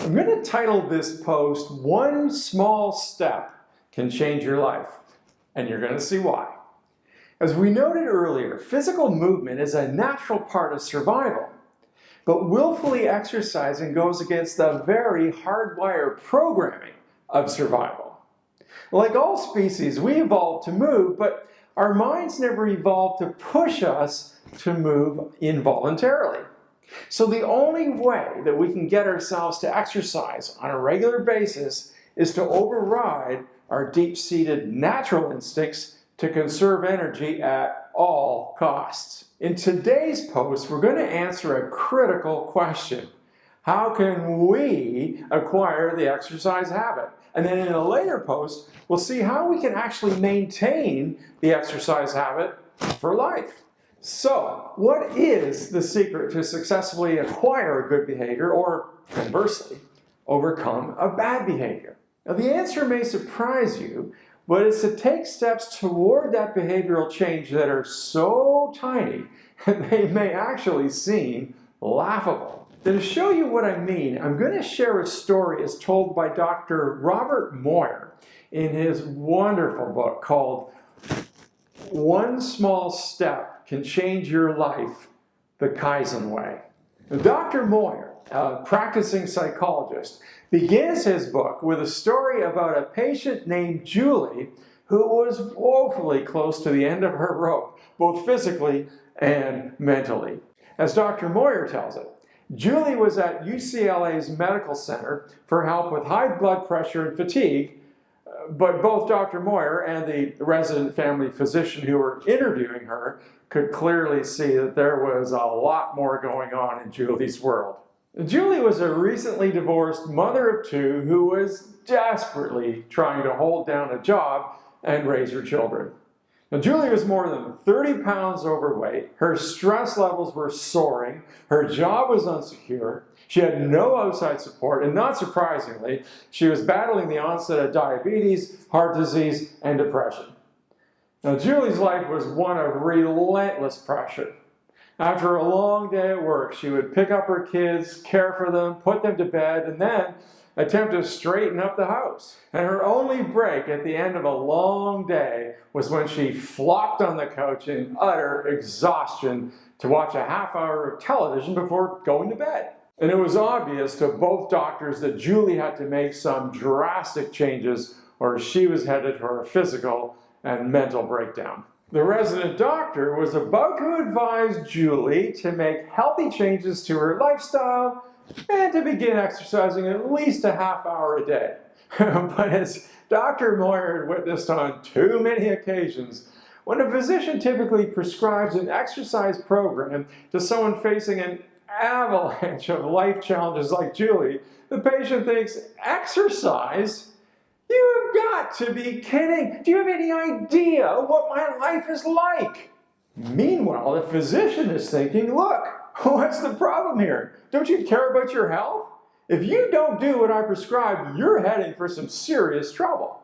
I'm going to title this post, "One Small Step Can Change Your Life," and you're going to see why. As we noted earlier, physical movement is a natural part of survival, but willfully exercising goes against the very hardwired programming of survival. Like all species, we evolved to move, but our minds never evolved to push us to move involuntarily. So the only way that we can get ourselves to exercise on a regular basis is to override our deep-seated natural instincts to conserve energy at all costs. In today's post, we're going to answer a critical question. How can we acquire the exercise habit? And then in a later post, we'll see how we can actually maintain the exercise habit for life. So, what is the secret to successfully acquire a good behavior, or conversely, overcome a bad behavior? Now, the answer may surprise you, but it's to take steps toward that behavioral change that are so tiny that they may actually seem laughable. Now, to show you what I mean, I'm going to share a story as told by Dr. Robert Moyer in his wonderful book called "One Small Step Can Change Your Life the Kaizen Way." Now, Dr. Moyer, a practicing psychologist, begins his book with a story about a patient named Julie who was woefully close to the end of her rope, both physically and mentally. As Dr. Moyer tells it, Julie was at UCLA's medical center for help with high blood pressure and fatigue, but both Dr. Moyer and the resident family physician who were interviewing her could clearly see that there was a lot more going on in Julie's world. Julie was a recently divorced mother of two who was desperately trying to hold down a job and raise her children. Now, Julie was more than 30 pounds overweight, her stress levels were soaring, her job was insecure, she had no outside support, and not surprisingly, she was battling the onset of diabetes, heart disease, and depression. Now, Julie's life was one of relentless pressure. After a long day at work, she would pick up her kids, care for them, put them to bed, and then attempt to straighten up the house. And her only break at the end of a long day was when she flopped on the couch in utter exhaustion to watch a half hour of television before going to bed. And it was obvious to both doctors that Julie had to make some drastic changes or she was headed for a physical and mental breakdown. The resident doctor was about to advise Julie to make healthy changes to her lifestyle and to begin exercising at least a half hour a day. But as Dr. Moyer had witnessed on too many occasions, when a physician typically prescribes an exercise program to someone facing an avalanche of life challenges like Julie, the patient thinks, "Exercise? You have got to be kidding! Do you have any idea what my life is like?" Meanwhile, the physician is thinking, "Look, what's the problem here? Don't you care about your health? If you don't do what I prescribe, you're heading for some serious trouble."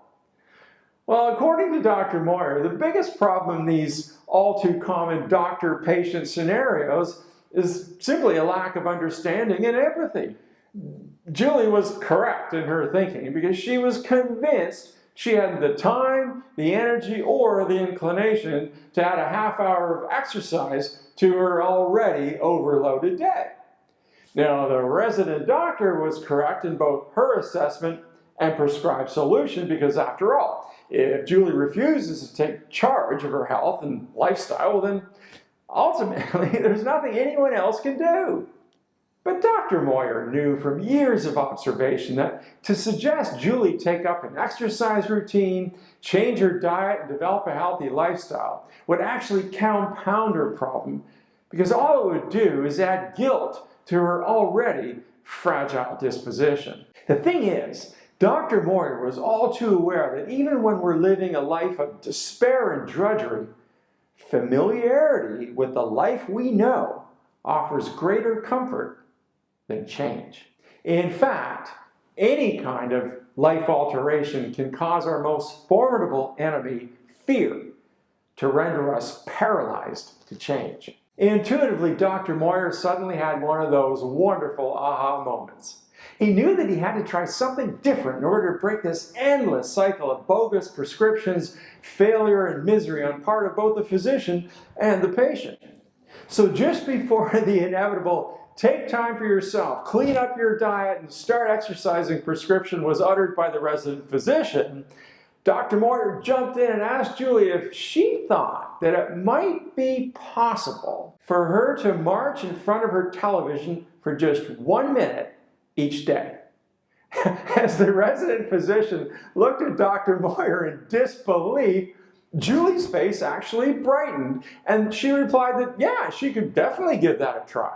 Well, according to Dr. Moyer, the biggest problem in these all too common doctor-patient scenarios is simply a lack of understanding and empathy. Julie was correct in her thinking because she was convinced she had the time, the energy, or the inclination to add a half hour of exercise to her already overloaded day. Now, the resident doctor was correct in both her assessment and prescribed solution because, after all, if Julie refuses to take charge of her health and lifestyle, well then, ultimately, there's nothing anyone else can do. But Dr. Moyer knew from years of observation that to suggest Julie take up an exercise routine, change her diet, and develop a healthy lifestyle would actually compound her problem because all it would do is add guilt to her already fragile disposition. The thing is, Dr. Moyer was all too aware that even when we're living a life of despair and drudgery, familiarity with the life we know offers greater comfort than change. In fact, any kind of life alteration can cause our most formidable enemy, fear, to render us paralyzed to change. Intuitively, Dr. Moyer suddenly had one of those wonderful aha moments. He knew that he had to try something different in order to break this endless cycle of bogus prescriptions, failure, and misery on part of both the physician and the patient. So just before the inevitable "take time for yourself, clean up your diet, and start exercising" prescription was uttered by the resident physician, Dr. Moyer jumped in and asked Julie if she thought that it might be possible for her to march in front of her television for just 1 minute each day. As the resident physician looked at Dr. Moyer in disbelief, Julie's face actually brightened, and she replied that, yeah, she could definitely give that a try.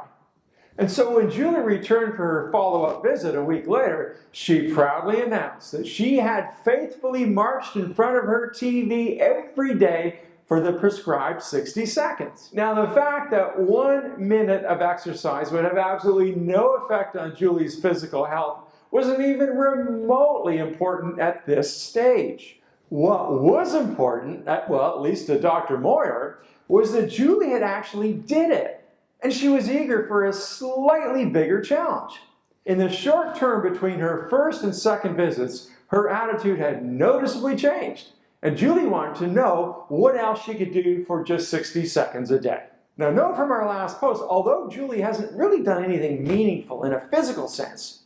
And so when Julie returned for her follow-up visit a week later, she proudly announced that she had faithfully marched in front of her TV every day for the prescribed 60 seconds. Now, the fact that 1 minute of exercise would have absolutely no effect on Julie's physical health wasn't even remotely important at this stage. What was important, at least to Dr. Moyer, was that Julie had actually did it. And she was eager for a slightly bigger challenge. In the short term between her first and second visits, her attitude had noticeably changed. And Julie wanted to know what else she could do for just 60 seconds a day. Now, note from our last post, although Julie hasn't really done anything meaningful in a physical sense,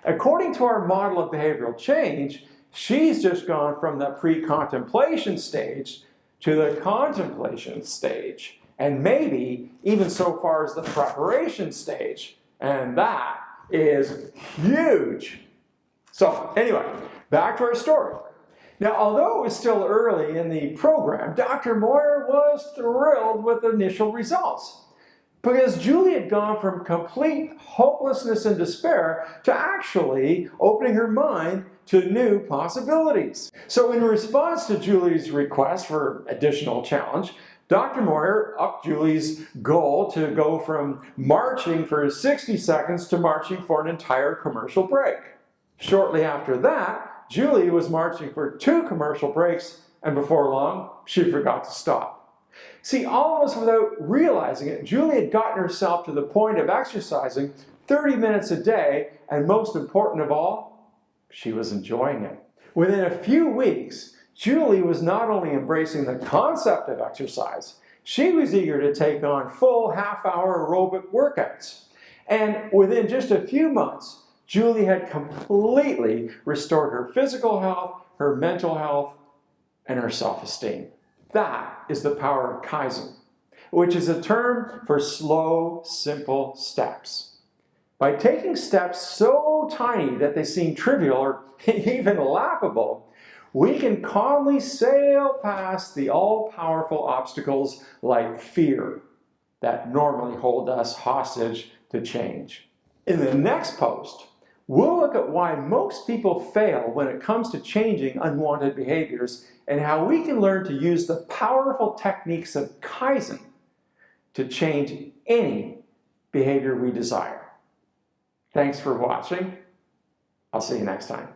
according to our model of behavioral change, she's just gone from the pre-contemplation stage to the contemplation stage. And maybe even so far as the preparation stage. And that is huge. So anyway, back to our story. Now, although it was still early in the program, Dr. Moyer was thrilled with the initial results. Because Julie had gone from complete hopelessness and despair to actually opening her mind to new possibilities. So in response to Julie's request for additional challenge, Dr. Moyer upped Julie's goal to go from marching for 60 seconds to marching for an entire commercial break. Shortly after that, Julie was marching for 2 commercial breaks, and before long, she forgot to stop. See, almost without realizing it, Julie had gotten herself to the point of exercising 30 minutes a day, and most important of all, she was enjoying it. Within a few weeks, Julie was not only embracing the concept of exercise, she was eager to take on full half-hour aerobic workouts. And within just a few months, Julie had completely restored her physical health, her mental health, and her self-esteem. That is the power of Kaizen, which is a term for slow, simple steps. By taking steps so tiny that they seem trivial or even laughable, we can calmly sail past the all-powerful obstacles like fear that normally hold us hostage to change. In the next post, we'll look at why most people fail when it comes to changing unwanted behaviors and how we can learn to use the powerful techniques of Kaizen to change any behavior we desire. Thanks for watching. I'll see you next time.